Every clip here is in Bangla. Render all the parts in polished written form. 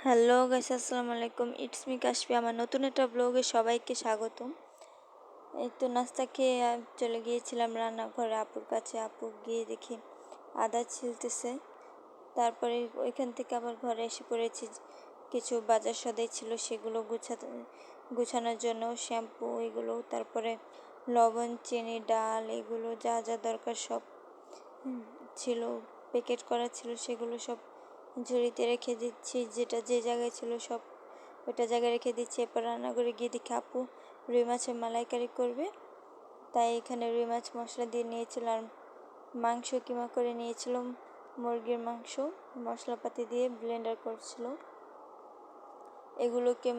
হ্যালো গাইস, আসসালামু আলাইকুম। It's me Kashfi. আমার নতুন একটা ব্লগে সবাইকে স্বাগতম। এই তো নাস্তা খেয়ে চলে গিয়েছিলাম রান্নাঘরে আপুর কাছে। আপু গিয়ে দেখি আদা ছিলতেছে। তারপরে ওইখান থেকে আবার ঘরে এসে পড়েছি। কিছু বাজার সদাই ছিল, সেগুলো গুছানোর জন্য শ্যাম্পু এগুলো, তারপরে লবণ, চিনি, ডাল, এগুলো যা যা দরকার সব ছিল, প্যাকেট করা ছিল, সেগুলো সব ঝুড়িতে রেখে দিচ্ছি। যেটা যে জায়গায় ছিল সব ওইটা জায়গায় রেখে দিচ্ছি। এরপর রান্নাঘরে গিয়ে দেখি আপু রুই মাছের মালাইকারি করবে, তাই এখানে রুই মাছ মশলা দিয়ে নিয়েছিল আর মাংস কিমা করে নিয়েছিল। মুরগির মাংস মশলাপাতি দিয়ে ব্লেন্ডার করছিল। এগুলোকে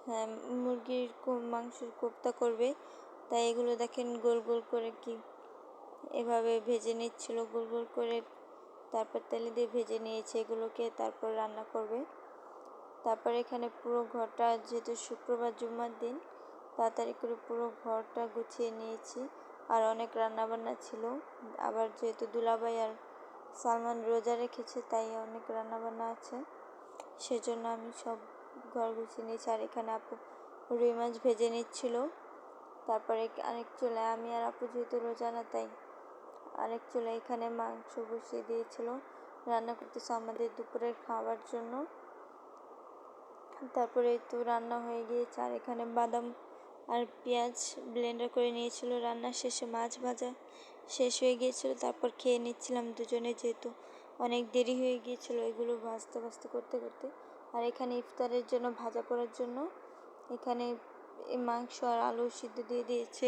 হ্যাঁ, মুরগির মাংসের কোপ্তা করবে, তাই এগুলো দেখেন গোল গোল করে এভাবে ভেজে নিচ্ছিল, গোল গোল করে। তারপর তেলে দিয়ে ভেজে নিয়েছে এগুলোকে, তারপর রান্না করবে। তারপর এখানে পুরো ঘরটা, যেহেতু শুক্রবার জুম্মার দিন, তাড়াতাড়ি করে পুরো ঘরটা গুছিয়ে নিয়েছি। আর অনেক রান্নাবান্না ছিল, আবার যেহেতু দুলাভাই আর সালমান রোজা রেখেছে, তাই অনেক রান্নাবান্না আছে, সেজন্য আমি সব ঘর গুছিয়ে নিয়েছি। আর এখানে আপু রুই মাছ ভেজে নিচ্ছিল। তারপরে আরেক চুলায় আমি আর আপু যেহেতু রোজা না, তাই আরেক চুলায় এখানে মাংস বসিয়ে দিয়েছিল, রান্না করতেছে আমাদের দুপুরের খাওয়ার জন্য। তারপরে তো রান্না হয়ে গিয়েছে। আর এখানে বাদাম আর পেঁয়াজ ব্লেন্ডার করে নিয়েছিল। রান্না শেষে মাছ ভাজা শেষ হয়ে গিয়েছিল, তারপর খেয়ে নিচ্ছিলাম দুজনে, যেহেতু অনেক দেরি হয়ে গিয়েছিল এগুলো ভাজতে ভাজতে করতে করতে। আর এখানে ইফতারের জন্য ভাজা করার জন্য এখানে মাংস আর আলু সিদ্ধ দিয়ে দিয়েছে।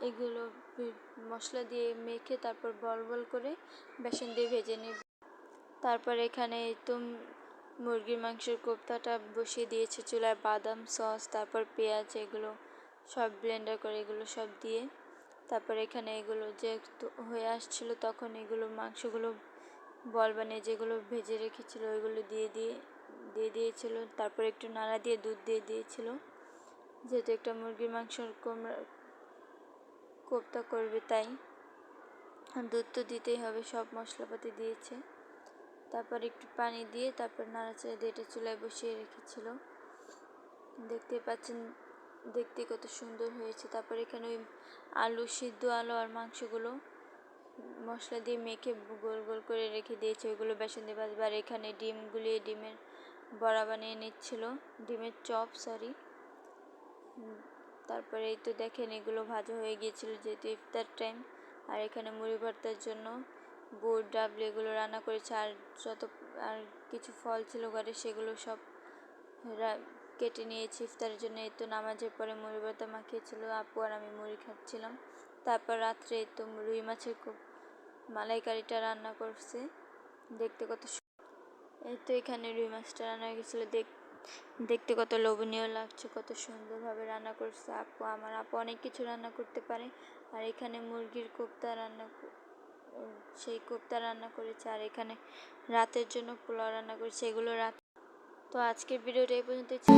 এগুলো মশলা দিয়ে মেখে তারপর বল বল করে বেসন দিয়ে ভেজে নিব। তারপর এখানে তো মুরগির মাংসের কোপ্তাটা বসিয়ে দিয়েছে চুলায়, বাদাম সস, তারপর পেঁয়াজ, এগুলো সব ব্লেন্ডার করে এগুলো সব দিয়ে। তারপর এখানে এগুলো যে হয়ে আসছিল, তখন এগুলো মাংসগুলো বল বানিয়ে যেগুলো ভেজে রেখেছিল ওইগুলো দিয়ে দিয়েছিল। তারপর একটু নাড়া দিয়ে দুধ দিয়ে দিয়েছিল, যেহেতু একটা মুরগির মাংসের কোপ্তা করবে, তাই দুধ তো দিতেই হবে। সব মশলাপাতি দিয়েছে, তারপর একটু পানি দিয়ে তারপর নাড়াচাড়া দিয়ে এটা চুলায় বসিয়ে রেখেছিল। দেখতে পাচ্ছেন দেখতে কত সুন্দর হয়েছে। তারপর এখানে ওই সিদ্ধ আলু আর মাংসগুলো মশলা দিয়ে মেখে গোল গোল করে রেখে দিয়েছে, ওইগুলো বেসন দিয়ে ভাজবে। আর এখানে ডিম গুলিয়ে ডিমের বড়া বানিয়ে নিচ্ছিল, ডিমের চপ সরি। তারপরে এই তো দেখেন এগুলো ভাজা হয়ে গিয়েছিল, যেহেতু ইফতার টাইম। আর এখানে মুড়ি ভর্তার জন্য বুট ডাবলি এগুলো রান্না করেছে। আর কিছু ফল ছিল ঘরে, সেগুলো সব কেটে নিয়েছি ইফতারের জন্য। এই তো নামাজের পরে মুড়ি ভর্তা মাখিয়েছিল আপু, আর আমি মুড়ি খাচ্ছিলাম। তারপর রাত্রে এই তো রুই মাছের মালাইকারিটা রান্না করছে, দেখতে কত এই তো এখানে রুই মাছটা রান্না হয়ে গেছিলো। দেখতে কত লোভনীয় লাগছে, কত সুন্দরভাবে রান্না করছে আপু। আমার আপু অনেক কিছু রান্না করতে পারে। আর এখানে মুরগির সেই কোপ্তা রান্না করেছে। আর এখানে রাতের জন্য পোলাও রান্না করেছে, এগুলো রাত। তো আজকের ভিডিওটা এই পর্যন্ত ছিল।